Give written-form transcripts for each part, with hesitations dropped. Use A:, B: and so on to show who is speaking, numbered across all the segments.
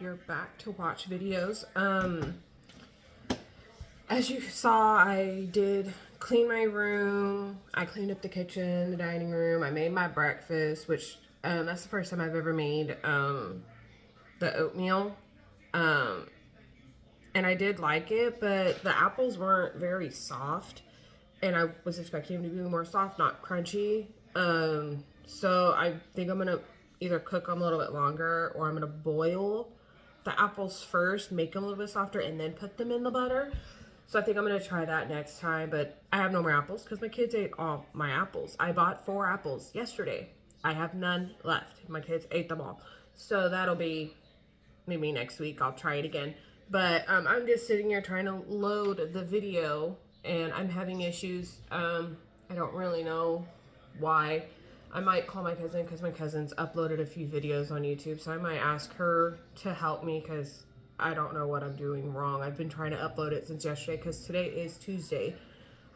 A: you're back to watch videos. As you saw, I did clean my room. I cleaned up the kitchen, the dining room. I made my breakfast, which that's the first time I've ever made the oatmeal. And I did like it, but the apples weren't very soft, and I was expecting them to be more soft, not crunchy. So I think I'm gonna either cook them a little bit longer, or I'm gonna boil the apples first, make them a little bit softer, and then put them in the butter. So I think I'm gonna try that next time, but I have no more apples because my kids ate all my apples. I bought 4 apples yesterday. I have none left. My kids ate them all. So that'll be maybe next week. I'll try it again. But I'm just sitting here trying to load the video, and I'm having issues. I don't really know why. I might call my cousin because my cousin's uploaded a few videos on YouTube, so I might ask her to help me because I don't know what I'm doing wrong. I've been trying to upload it since yesterday because today is Tuesday.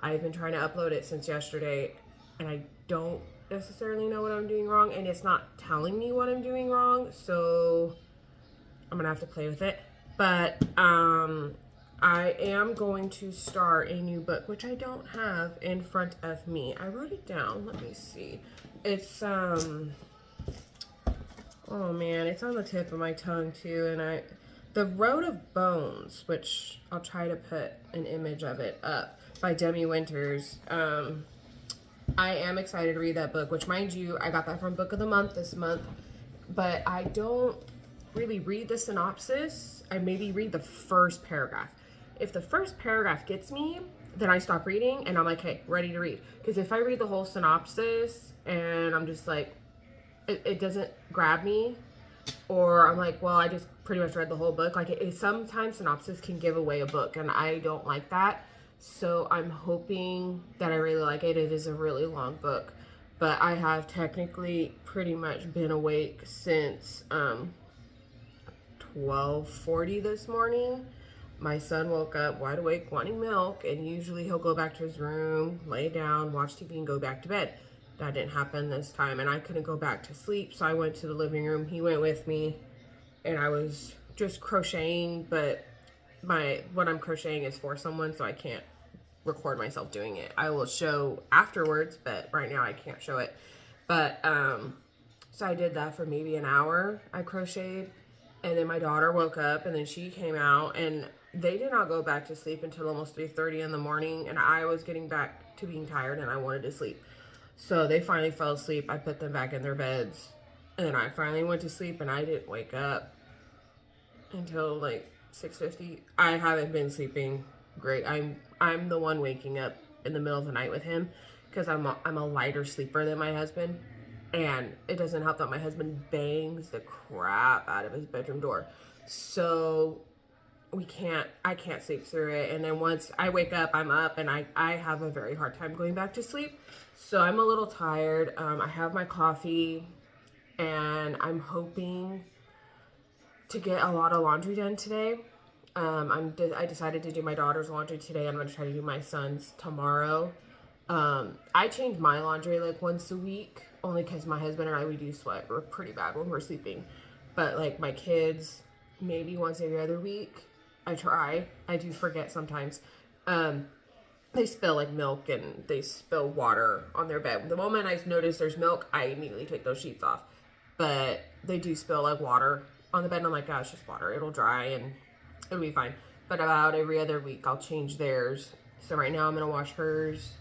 A: I've been trying to upload it since yesterday, and I don't necessarily know what I'm doing wrong, and it's not telling me what I'm doing wrong, so I'm gonna have to play with it. But I am going to start a new book, which I don't have in front of me. I wrote it down. Let me see. It's oh man, it's on the tip of my tongue too, and The Road of Bones, which I'll try to put an image of it up, by Demi Winters. I am excited to read that book, which, mind you, I got that from Book of the Month this month, but I don't really read the synopsis. I maybe read the first paragraph. If the first paragraph gets me, then I stop reading and I'm like, hey, ready to read. Because if I read the whole synopsis and I'm just like, it doesn't grab me, or I'm like, well, I just pretty much read the whole book. Like, sometimes synopsis can give away a book, and I don't like that. So I'm hoping that I really like it. It is a really long book, but I have technically pretty much been awake since 12:40 this morning. My son woke up wide awake wanting milk, and usually he'll go back to his room, lay down, watch TV, and go back to bed. That didn't happen this time, and I couldn't go back to sleep, so I went to the living room. He went with me, and I was just crocheting, but what I'm crocheting is for someone, so I can't record myself doing it. I will show afterwards, but right now I can't show it. But so I did that for maybe an hour. I crocheted, and then my daughter woke up, and then she came out, and they did not go back to sleep until almost 3:30 in the morning, and I was getting back to being tired, and I wanted to sleep. So they finally fell asleep. I put them back in their beds, and then I finally went to sleep, and I didn't wake up until like 6:50. I haven't been sleeping great. I'm the one waking up in the middle of the night with him because I'm a lighter sleeper than my husband, and it doesn't help that my husband bangs the crap out of his bedroom door. So I can't sleep through it. And then once I wake up, I'm up, and I have a very hard time going back to sleep. So I'm a little tired. I have my coffee, and I'm hoping to get a lot of laundry done today. I decided to do my daughter's laundry today. I'm going to try to do my son's tomorrow. I change my laundry like once a week, only because my husband and I, we do sweat. We're pretty bad when we're sleeping. But like my kids, maybe once every other week. I try. I do forget sometimes. They spill like milk, and they spill water on their bed. The moment I notice there's milk, I immediately take those sheets off. But they do spill like water on the bed, and I'm like, oh, it's just water. It'll dry, and it'll be fine. But about every other week, I'll change theirs. So right now I'm going to wash hers,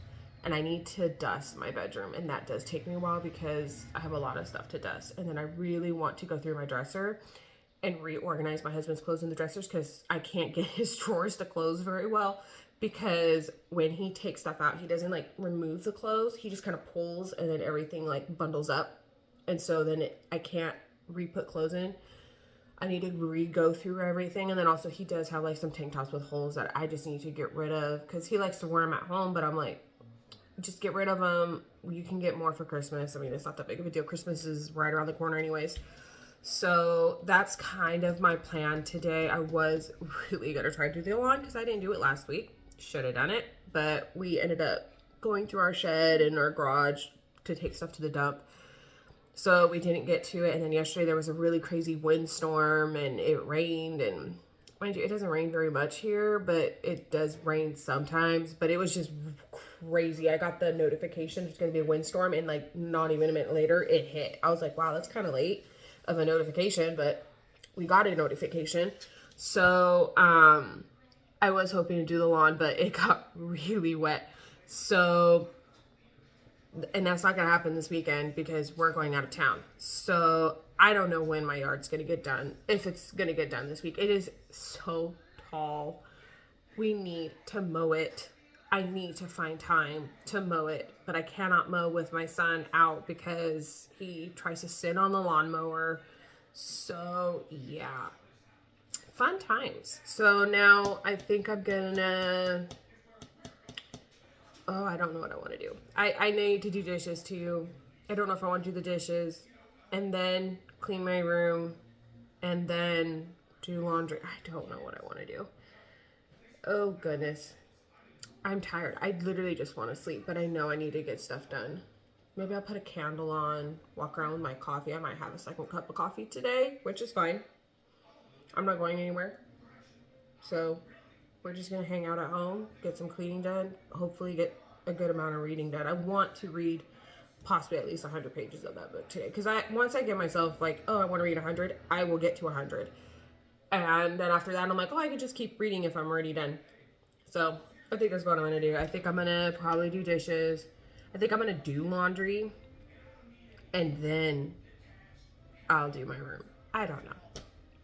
A: and I need to dust my bedroom. And that does take me a while because I have a lot of stuff to dust. And then I really want to go through my dresser and reorganize my husband's clothes in the dressers because I can't get his drawers to close very well, because when he takes stuff out, he doesn't like remove the clothes. He just kind of pulls, and then everything like bundles up. And so then I can't re-put clothes in. I need to re-go through everything. And then also he does have like some tank tops with holes that I just need to get rid of because he likes to wear them at home. But I'm like, just get rid of them. You can get more for Christmas. I mean, it's not that big of a deal. Christmas is right around the corner anyways. So that's kind of my plan today. I was really going to try to do the lawn because I didn't do it last week. Should have done it. But we ended up going through our shed and our garage to take stuff to the dump. So we didn't get to it. And then yesterday there was a really crazy windstorm and it rained. And mind you, it doesn't rain very much here, but it does rain sometimes. But it was just crazy. I got the notification it's going to be a windstorm, and like not even a minute later it hit. I was like, wow, that's kind of late of a notification, but we got a notification. So I was hoping to do the lawn, but it got really wet. So, and that's not going to happen this weekend because we're going out of town. So I don't know when my yard's going to get done, if it's going to get done this week. It is so tall. We need to mow it. I need to find time to mow it, but I cannot mow with my son out because he tries to sit on the lawnmower. So yeah, fun times. So now I think I'm gonna, I don't know what I want to do. I need to do dishes too. I don't know if I want to do the dishes and then clean my room and then do laundry. I don't know what I want to do. Oh goodness. I'm tired. I literally just want to sleep, but I know I need to get stuff done. Maybe I'll put a candle on, walk around with my coffee. I might have a second cup of coffee today, which is fine. I'm not going anywhere. So we're just going to hang out at home, get some cleaning done, hopefully get a good amount of reading done. I want to read possibly at least 100 pages of that book today. Because once I get myself like, oh, I want to read 100, I will get to 100. And then after that, I'm like, oh, I could just keep reading if I'm already done. So I think that's what I'm going to do. I think I'm going to probably do dishes. I think I'm going to do laundry. And then I'll do my room. I don't know.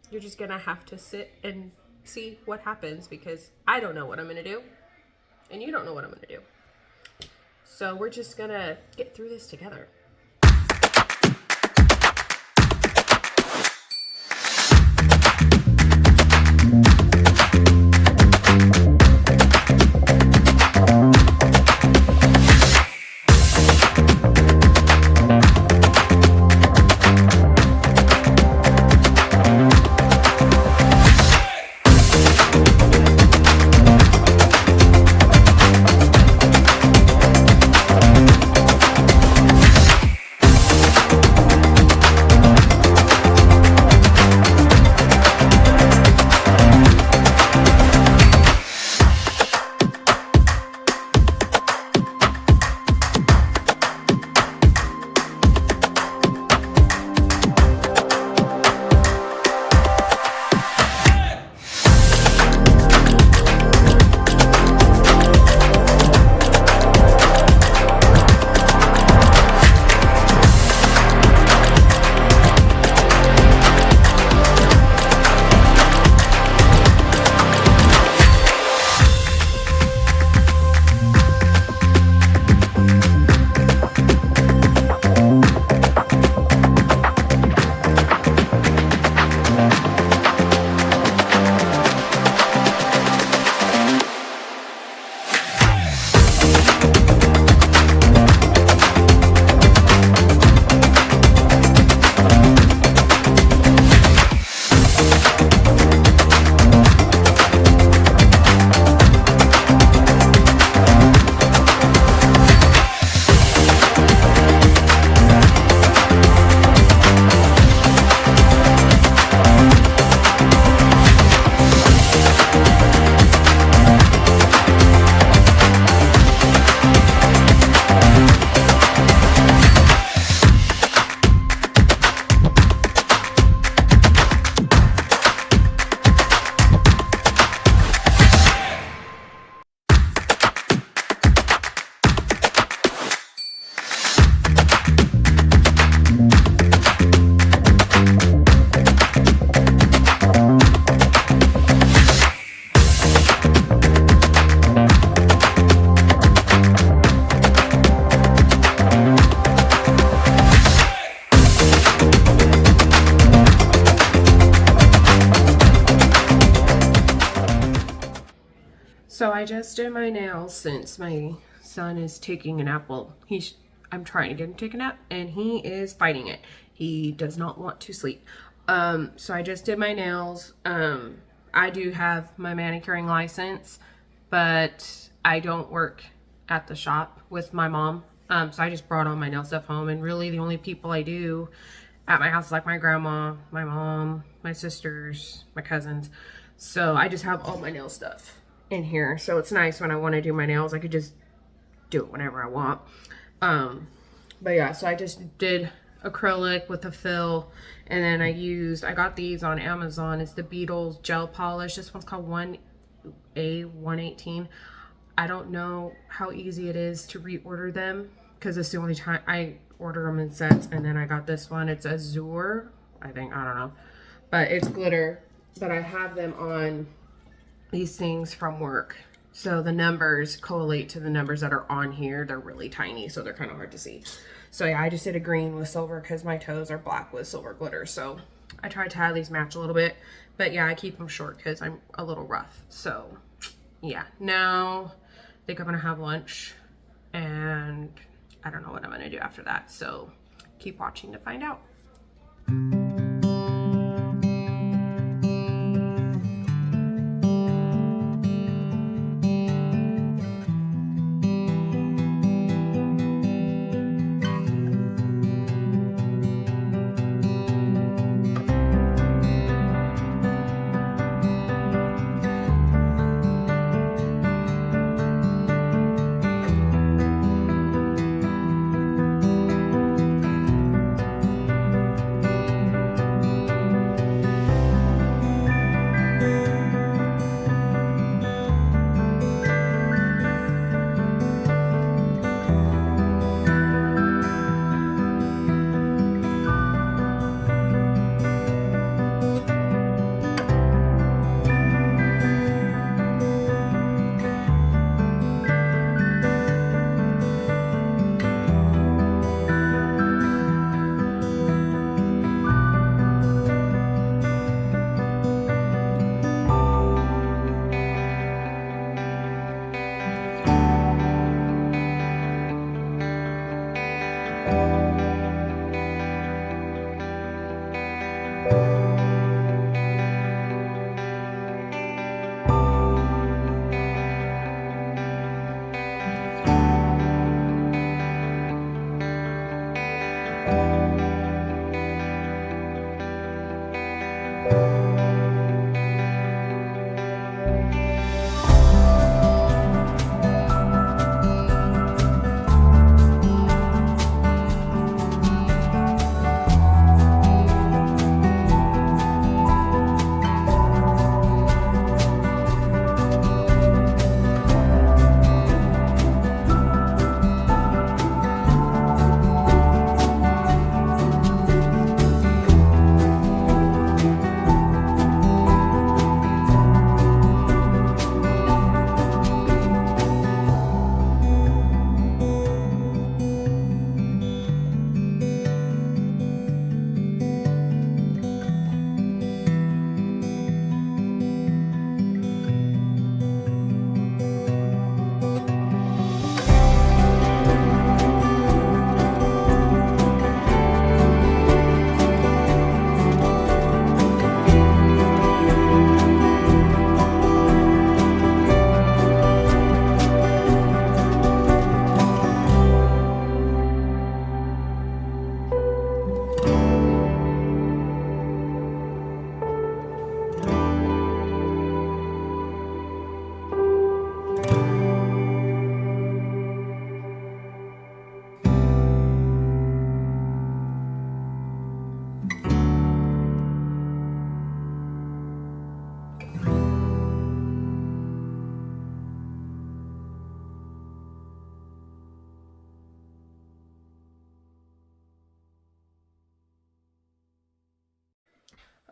A: You're just going to have to sit and see what happens because I don't know what I'm going to do. And you don't know what I'm going to do. So we're just going to get through this together. So I just did my nails since my son is taking a nap. Well, I'm trying to get him to take a nap and he is fighting it. He does not want to sleep. So I just did my nails. I do have my manicuring license, but I don't work at the shop with my mom So I just brought all my nail stuff home, and really the only people I do at my house is like my grandma, my mom, my sisters, my cousins. So I just have all my nail stuff in here. So it's nice when I want to do my nails, I could just do it whenever I want. But yeah, so I just did acrylic with a fill, and then I got these on Amazon. It's the Beetles gel polish. This one's called 1A118. I don't know how easy it is to reorder them because it's the only time I order them in sets. And then I got this one. It's Azure, I think. I don't know. But it's glitter. But I have them on these things from work. So the numbers collate to the numbers that are on here. They're really tiny, so they're kind of hard to see. So yeah, I just did a green with silver because my toes are black with silver glitter. So I tried to have these match a little bit. But yeah, I keep them short because I'm a little rough. So yeah, now I think I'm gonna have lunch, and I don't know what I'm gonna do after that. So keep watching to find out.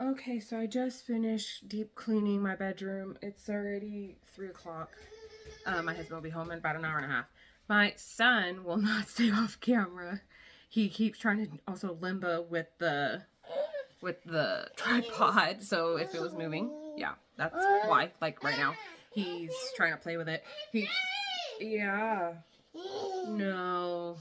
A: Okay, so I just finished deep cleaning my bedroom. It's already 3 o'clock. My husband will be home in about an hour and a half. My son will not stay off camera. He keeps trying to also limbo with the tripod, so if it was moving, yeah, that's why. Like right now, he's trying to play with it. Yeah, no.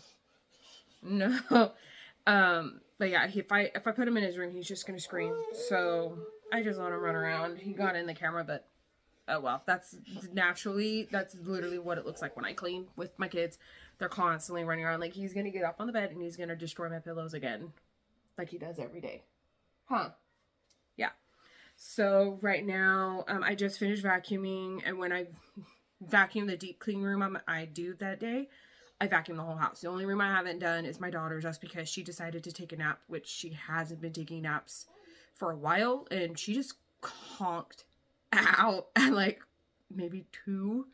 A: But yeah, if I put him in his room, he's just gonna scream. So I just let him run around. He got in the camera, but oh well, that's literally what it looks like when I clean with my kids. They're constantly running around. Like, he's gonna get up on the bed and he's gonna destroy my pillows again, like he does every day. Huh? Yeah. So right now, I just finished vacuuming, and when I vacuum the deep clean room I do that day, I vacuum the whole house. The only room I haven't done is my daughter's, just because she decided to take a nap, which she hasn't been taking naps for a while, and she just conked out at like maybe 2,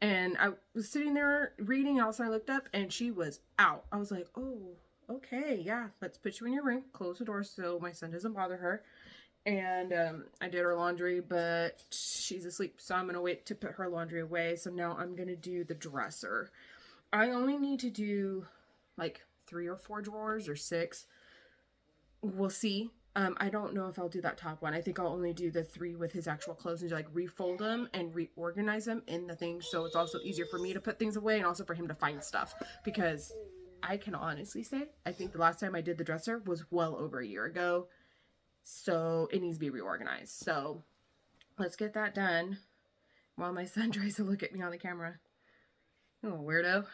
A: and I was sitting there reading. Also, I looked up and she was out. I was like, oh, okay, yeah, let's put you in your room, close the door so my son doesn't bother her. And I did her laundry, but she's asleep, so I'm gonna wait to put her laundry away. So now I'm gonna do the dresser. I only need to do like 3 or 4 drawers or 6. We'll see. I don't know if I'll do that top one. I think I'll only do the 3 with his actual clothes and like refold them and reorganize them in the thing, so it's also easier for me to put things away and also for him to find stuff. Because I can honestly say, I think the last time I did the dresser was well over a year ago. So it needs to be reorganized. So let's get that done while my son tries to look at me on the camera. Oh, weirdo.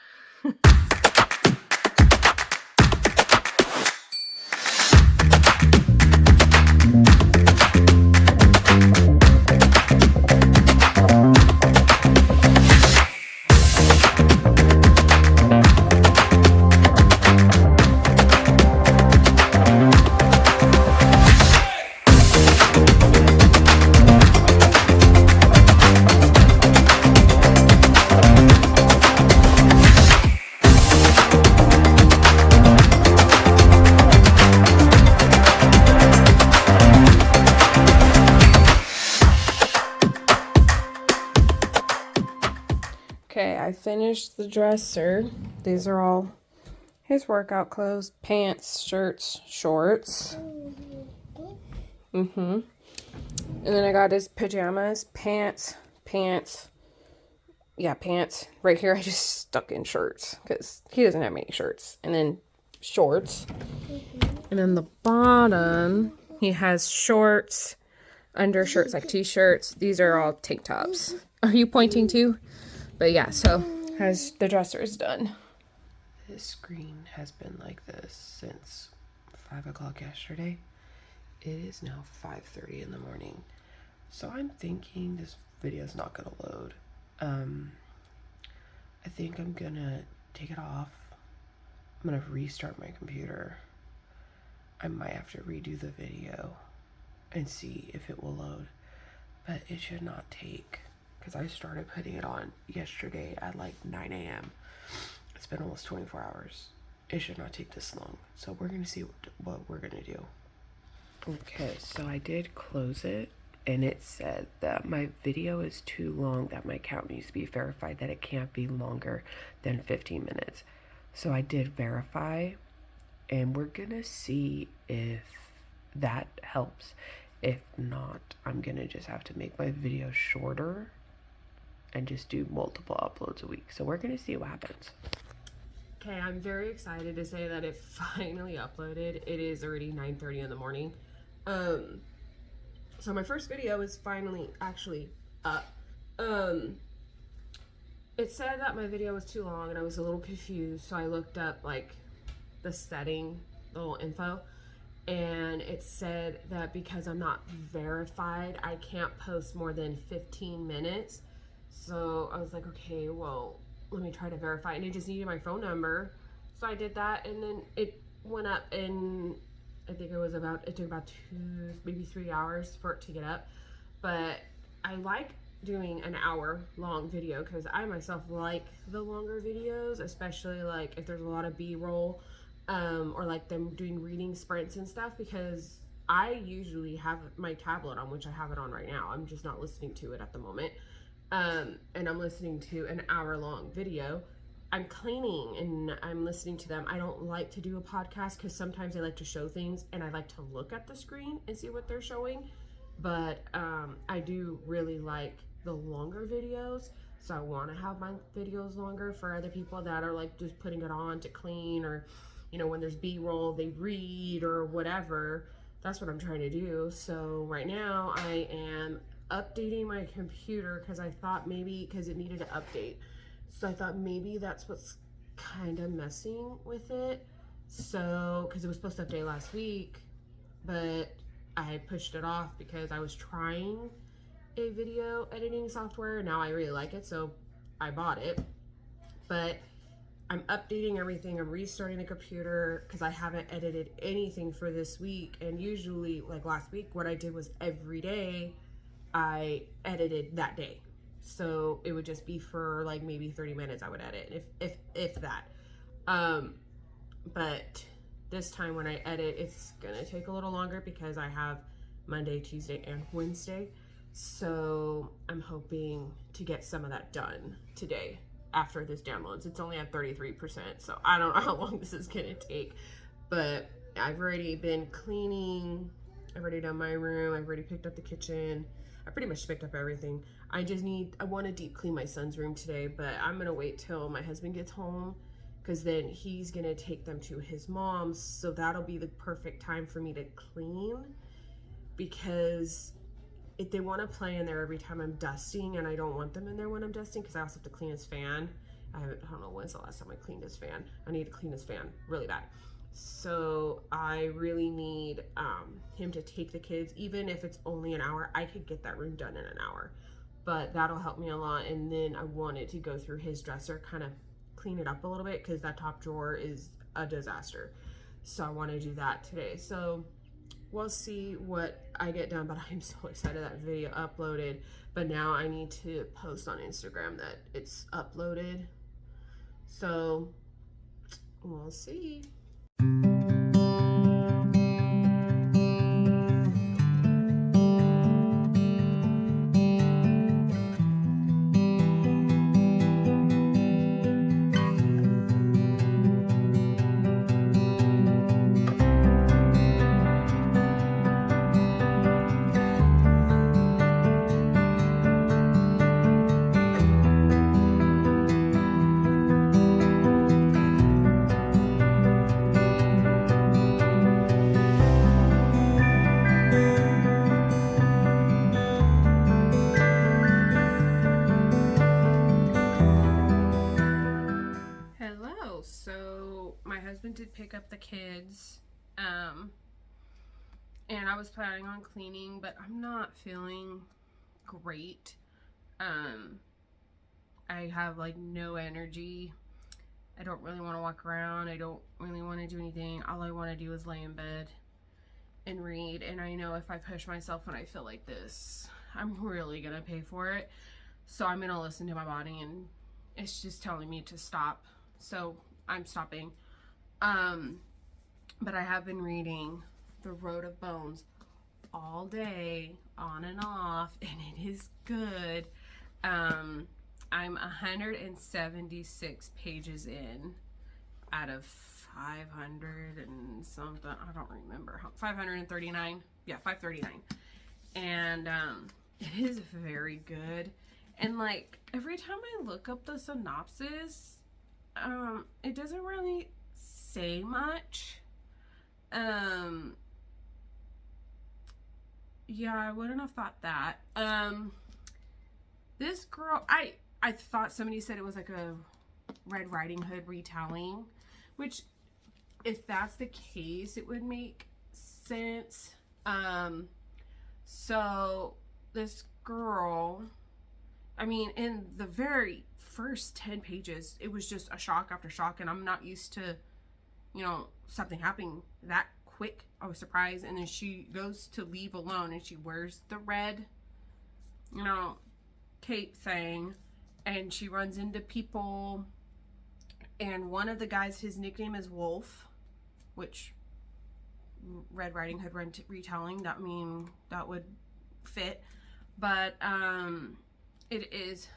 A: Okay, I finished the dresser. These are all his workout clothes: pants, shirts, shorts. And then I got his pajamas, pants. Yeah, pants. Right here I just stuck in shirts because he doesn't have many shirts. And then shorts. And then the bottom, he has shorts, undershirts, like t-shirts. These are all tank tops. Are you pointing to? But yeah, so as the dresser is done. This screen has been like this since 5 o'clock yesterday. It is now 5:30 in the morning. So I'm thinking this video is not gonna load. I think I'm gonna take it off. I'm gonna restart my computer. I might have to redo the video and see if it will load, but it should not take, because I started putting it on yesterday at like 9 a.m. It's been almost 24 hours. It should not take this long. So we're gonna see what we're gonna do. Okay, so I did close it, and it said that my video is too long, that my account needs to be verified, that it can't be longer than 15 minutes. So I did verify, and we're gonna see if that helps. If not, I'm gonna just have to make my video shorter and just do multiple uploads a week. So we're gonna see what happens. Okay, I'm very excited to say that it finally uploaded. It is already 9:30 in the morning. So my first video is finally actually up. It said that my video was too long and I was a little confused, so I looked up like the setting, little info, and it said that because I'm not verified, I can't post more than 15 minutes. So I was like, okay, well, let me try to verify, and it just needed my phone number. So I did that, and then it went up, and I think it took about 2, maybe 3 hours for it to get up. But I like doing an hour long video because I myself like the longer videos, especially like if there's a lot of B-roll, or like them doing reading sprints and stuff, because I usually have my tablet on, which I have it on right now. I'm just not listening to it at the moment. And I'm listening to an hour-long video. I'm cleaning and I'm listening to them. I don't like to do a podcast because sometimes I like to show things and I like to look at the screen and see what they're showing. But I do really like the longer videos. So I want to have my videos longer for other people that are like just putting it on to clean, or, you know, when there's B-roll, they read or whatever. That's what I'm trying to do. So right now I am updating my computer because I thought maybe because it needed to update. So I thought maybe that's what's kind of messing with it. So, because it was supposed to update last week, but I pushed it off because I was trying a video editing software. Now I really like it, so I bought it. But I'm updating everything. I'm restarting the computer because I haven't edited anything for this week. And usually, like last week, what I did was every day I edited that day. So it would just be for like maybe 30 minutes I would edit, if that. But this time when I edit, it's gonna take a little longer because I have Monday, Tuesday, and Wednesday. So I'm hoping to get some of that done today after this downloads. It's only at 33%, so I don't know how long this is gonna take. But I've already been cleaning. I've already done my room. I've already picked up the kitchen. I pretty much picked up everything. I want to deep clean my son's room today, but I'm gonna wait till my husband gets home because then he's gonna take them to his mom's. So that'll be the perfect time for me to clean, because if they want to play in there every time I'm dusting, and I don't want them in there when I'm dusting because I also have to clean his fan. I don't know when's the last time I cleaned his fan. I need to clean his fan really bad. So I really need him to take the kids, even if it's only an hour. I could get that room done in an hour, but that'll help me a lot. And then I wanted to go through his dresser, kind of clean it up a little bit because that top drawer is a disaster. So I want to do that today. So we'll see what I get done, but I'm so excited that video uploaded. But now I need to post on Instagram that it's uploaded. So we'll see. Hello. So my husband did pick up the kids, and I was planning on cleaning, but I'm not feeling great. I have like no energy. I don't really want to walk around. I don't really want to do anything. All I want to do is lay in bed and read. And I know if I push myself when I feel like this, I'm really gonna pay for it. So I'm gonna listen to my body, and it's just telling me to stop. So I'm stopping. But I have been reading The Road of Bones all day, on and off, and it is good. I'm 176 pages in out of 500 and something. I don't remember. 539. Yeah, 539. And it is very good. And like every time I look up the synopsis, it doesn't really say much. Yeah, I wouldn't have thought that. This girl, I thought somebody said it was like a Red Riding Hood retelling, which if that's the case, it would make sense. So this girl, I mean, in the very first 10 pages, it was just a shock after shock, and I'm not used to, you know, something happening that quick. I was surprised. And then she goes to leave alone, and she wears the red, you know, cape thing, and she runs into people, and one of the guys, his nickname is Wolf, which Red Riding Hood retelling, that would fit. But it is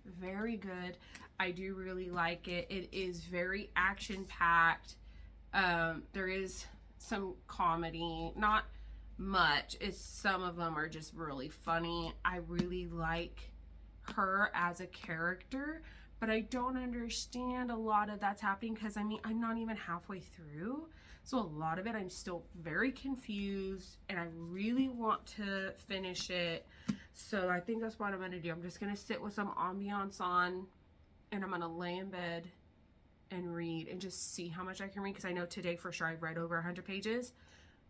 A: very good. I do really like it. It is very action packed. There is some comedy, not much. Some of them are just really funny. I really like her as a character, but I don't understand a lot of that's happening because I'm not even halfway through. So a lot of it, I'm still very confused, and I really want to finish it. So I think that's what I'm going to do. I'm just going to sit with some ambiance on, and I'm going to lay in bed and read and just see how much I can read, because I know today for sure I've read over 100 pages.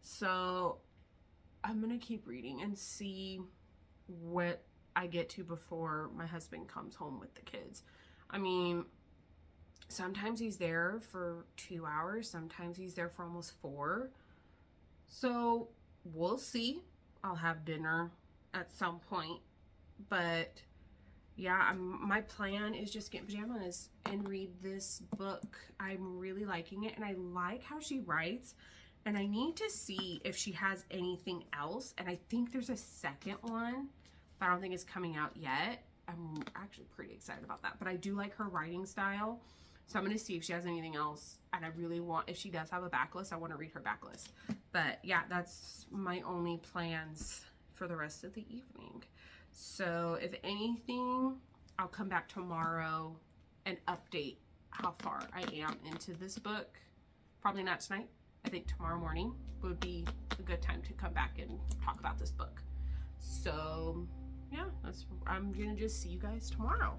A: So I'm going to keep reading and see what I get to before my husband comes home with the kids. I mean, sometimes he's there for 2 hours, sometimes he's there for almost 4. So we'll see. I'll have dinner at some point, but yeah, my plan is just get in pajamas and read this book. I'm really liking it, and I like how she writes, and I need to see if she has anything else, and I think there's a second one, but I don't think it's coming out yet. I'm actually pretty excited about that, but I do like her writing style, so I'm going to see if she has anything else, and I really want, if she does have a backlist, I want to read her backlist. But yeah, that's my only plans for the rest of the evening. So if anything, I'll come back tomorrow and update how far I am into this book. Probably not tonight. I think tomorrow morning would be a good time to come back and talk about this book. So yeah, I'm gonna just see you guys tomorrow.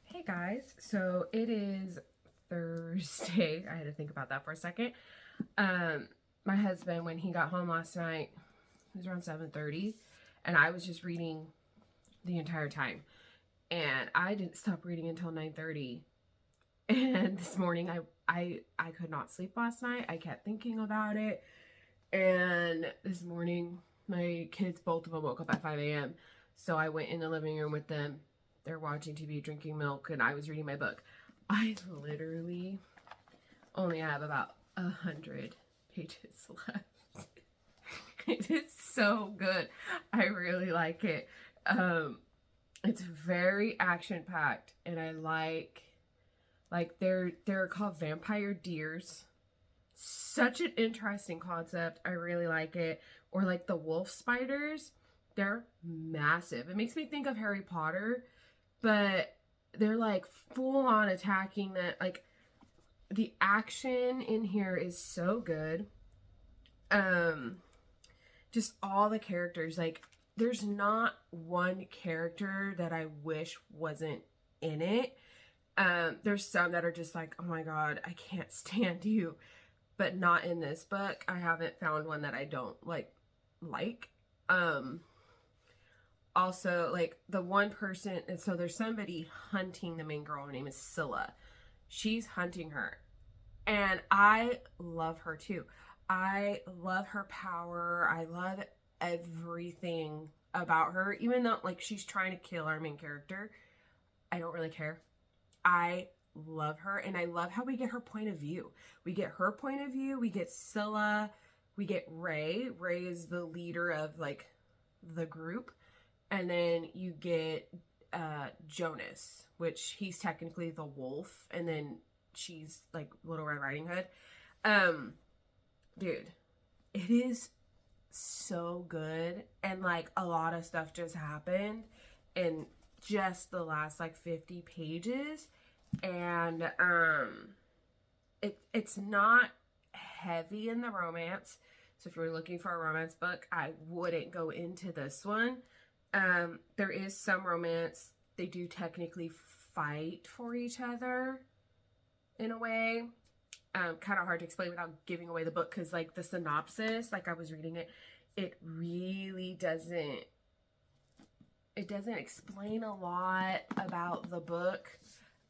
A: Hey guys, so it is Thursday. I had to think about that for a second. My husband, when he got home last night, it was around 7:30, and I was just reading the entire time, and I didn't stop reading until 9:30. And this morning I could not sleep last night. I kept thinking about it, and this morning my kids, both of them, woke up at 5 a.m. So I went in the living room with them. They're watching TV, drinking milk, and I was reading my book. I literally only have about 100 pages left. It is so good. I really like it. It's very action-packed, and I like they're called vampire deers. Such an interesting concept. I really like it. Or like the wolf spiders. They're massive. It makes me think of Harry Potter, but they're like full on attacking that. Like the action in here is so good. Just all the characters, like there's not one character that I wish wasn't in it. There's some that are just like, oh my god, I can't stand you, but not in this book. I haven't found one that I don't like. Also, like the one person, and so there's somebody hunting the main girl. Her name is Scylla. She's hunting her, and I love her too. I love her power. I love everything about her, even though like she's trying to kill our main character. I don't really care. I love her, and I love how we get her point of view. We get her point of view. We get Scylla. We get Ray. Ray is the leader of like the group. And then you get Jonas, which he's technically the wolf, and then she's like Little Red Riding Hood. Dude, it is so good, and like a lot of stuff just happened in just the last like 50 pages, and it's not heavy in the romance. So if you're looking for a romance book, I wouldn't go into this one. There is some romance. They do technically fight for each other in a way. Kind of hard to explain without giving away the book, because like the synopsis, like I was reading it, it really doesn't explain a lot about the book.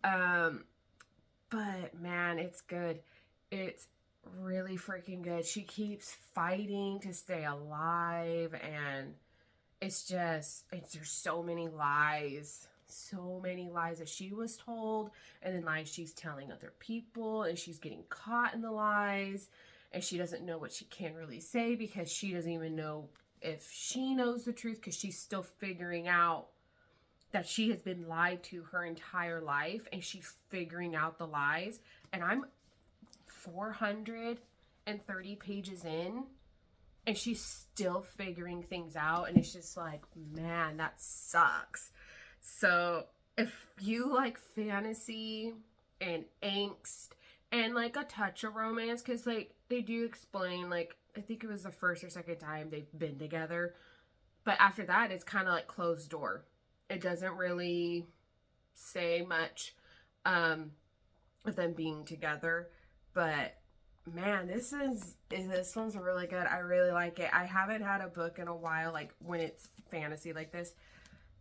A: But man, it's good. It's really freaking good. She keeps fighting to stay alive, and there's so many lies that she was told, and then lies she's telling other people, and she's getting caught in the lies, and she doesn't know what she can really say, because she doesn't even know if she knows the truth, because she's still figuring out that she has been lied to her entire life, and she's figuring out the lies. And I'm 430 pages in, and she's still figuring things out, and it's just like, man, that sucks. So if you like fantasy and angst and like a touch of romance, because like they do explain, like I think it was the first or second time they've been together, but after that it's kind of like closed door. It doesn't really say much of them being together, but man, this one's really good. I really like it. I haven't had a book in a while, like when it's fantasy like this,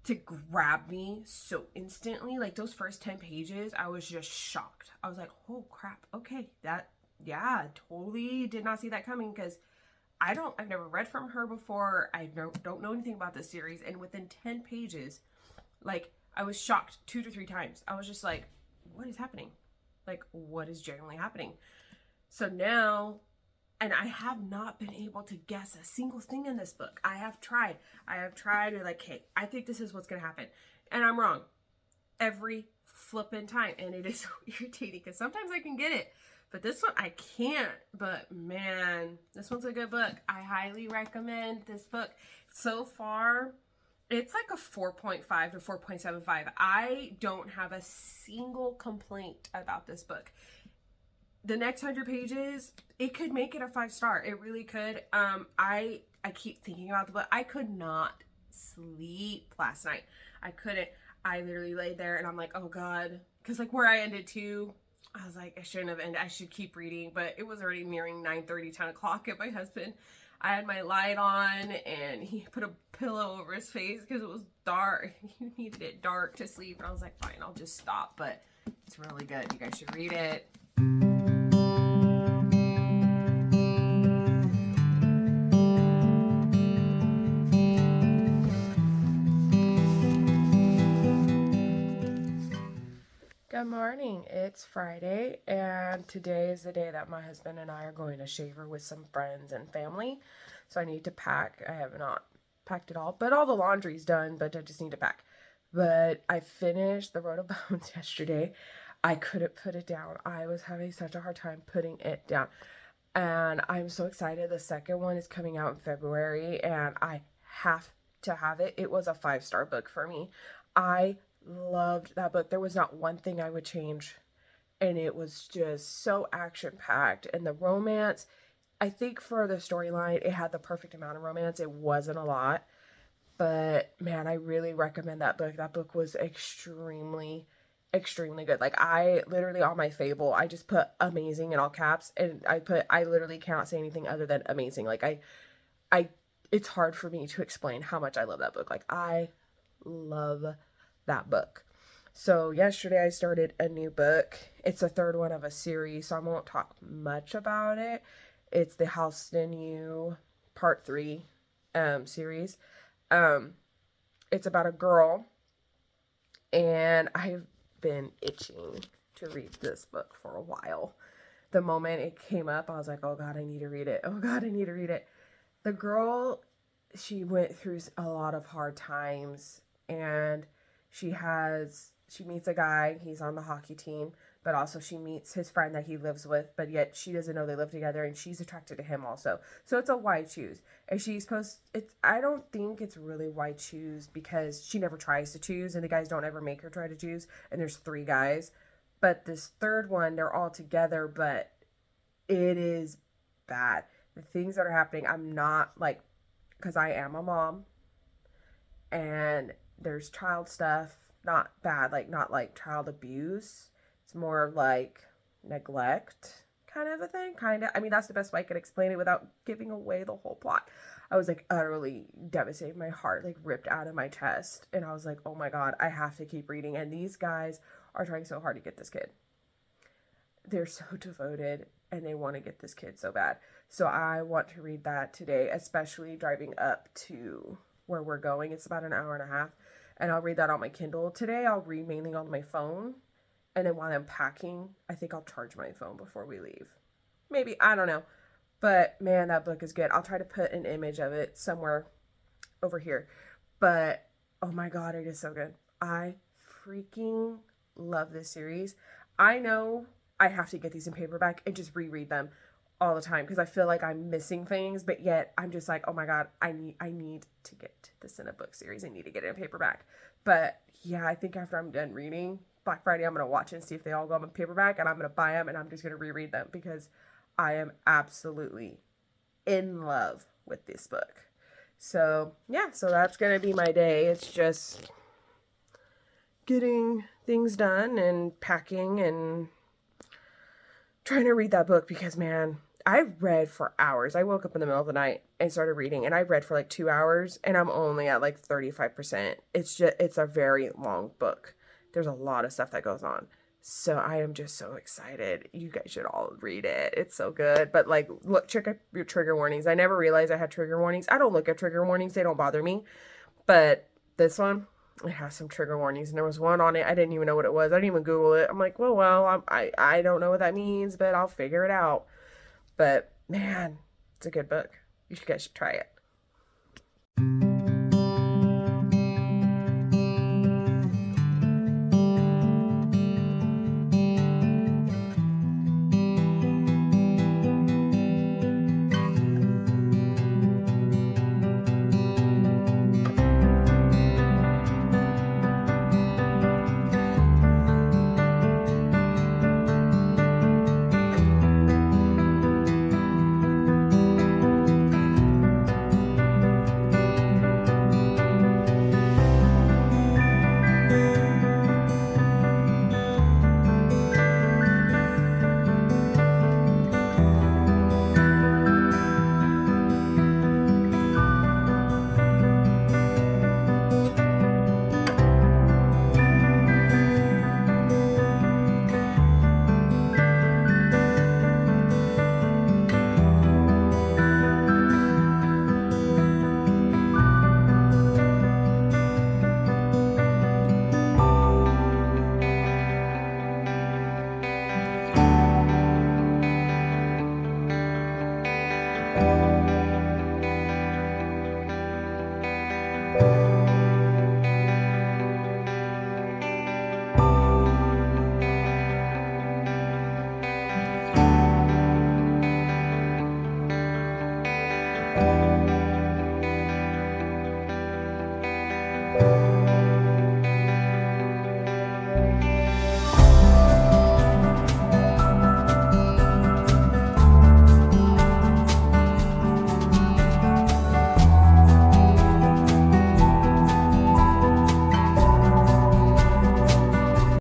A: to grab me so instantly. Like those first 10 pages, I was just shocked. I was like, oh crap, okay, that, yeah, totally did not see that coming, because I've never read from her before. I don't know anything about this series, and within 10 pages, like I was shocked 2 to 3 times. I was just like, what is happening? Like, what is generally happening? So now, and I have not been able to guess a single thing in this book. I have tried to, like, hey, I think this is what's going to happen. And I'm wrong every flippin' time. And it is so irritating, because sometimes I can get it, but this one I can't. But man, this one's a good book. I highly recommend this book. So far, it's like a 4.5 to 4.75. I don't have a single complaint about this book. The next 100 pages, it could make it a 5-star. It really could. I keep thinking about the book. I could not sleep last night. I couldn't. I literally laid there and I'm like, oh God. Because like where I ended too, I was like, I shouldn't have ended. I should keep reading. But it was already nearing 9:30, 10 o'clock at my husband. I had my light on and he put a pillow over his face because it was dark. He needed it dark to sleep. And I was like, fine, I'll just stop. But it's really good. You guys should read it. Good morning. It's Friday, and today is the day that my husband and I are going to Shaver with some friends and family. So I need to pack. I have not packed it all, but all the laundry's done, but I just need to pack. But I finished The Road of Bones yesterday. I couldn't put it down. I was having such a hard time putting it down. And I'm so excited. The second one is coming out in February, and I have to have it. It was a 5-star book for me. I loved that book. There was not one thing I would change, and it was just so action-packed. And the romance, I think for the storyline, it had the perfect amount of romance. It wasn't a lot, but man, I really recommend that book. That book was extremely good. Like, I literally, on my Fable, I just put amazing in all caps, and I literally cannot say anything other than amazing. Like, I it's hard for me to explain how much I love that book. Like, I love that book. So yesterday I started a new book. It's the third one of a series, so I won't talk much about it. It's the Halston U Part 3 series. It's about a girl, and I've been itching to read this book for a while. The moment it came up, I was like, oh God, I need to read it. Oh God, I need to read it. The girl, she went through a lot of hard times, and she meets a guy, he's on the hockey team, but also she meets his friend that he lives with, but yet she doesn't know they live together, and she's attracted to him also. So it's a why choose. And I don't think it's really why choose, because she never tries to choose, and the guys don't ever make her try to choose, and there's 3 guys. But this third one, they're all together, but it is bad. The things that are happening, I'm not like, because I am a mom, and there's child stuff, not bad, like not like child abuse. It's more like neglect kind of a thing, kind of. I mean, that's the best way I could explain it without giving away the whole plot. I was like utterly devastated. My heart like ripped out of my chest, and I was like, oh my God, I have to keep reading. And these guys are trying so hard to get this kid. They're so devoted, and they want to get this kid so bad. So I want to read that today, especially driving up to where we're going. It's about an hour and a half, and I'll read that on my Kindle. Today I'll read mainly on my phone, and then while I'm packing, I think I'll charge my phone before we leave. Maybe, I don't know. But man, that book is good. I'll try to put an image of it somewhere over here. But oh my God, it is so good. I freaking love this series. I know I have to get these in paperback and just reread them all the time because I feel like I'm missing things, but yet I'm just like, oh my God, I need to get this in a book series. I need to get it in paperback. But yeah, I think after I'm done reading Black Friday, I'm going to watch and see if they all go in paperback, and I'm going to buy them and I'm just going to reread them because I am absolutely in love with this book. So yeah, so that's going to be my day. It's just getting things done and packing and trying to read that book because, man, I read for hours. I woke up in the middle of the night and started reading, and I read for like 2 hours, and I'm only at like 35%. It's a very long book. There's a lot of stuff that goes on. So I am just so excited. You guys should all read it. It's so good. But like, look, check out your trigger warnings. I never realized I had trigger warnings. I don't look at trigger warnings. They don't bother me. But this one, it has some trigger warnings, and there was one on it. I didn't even know what it was. I didn't even Google it. I'm like, I don't know what that means, but I'll figure it out. But man, it's a good book. You guys should try it.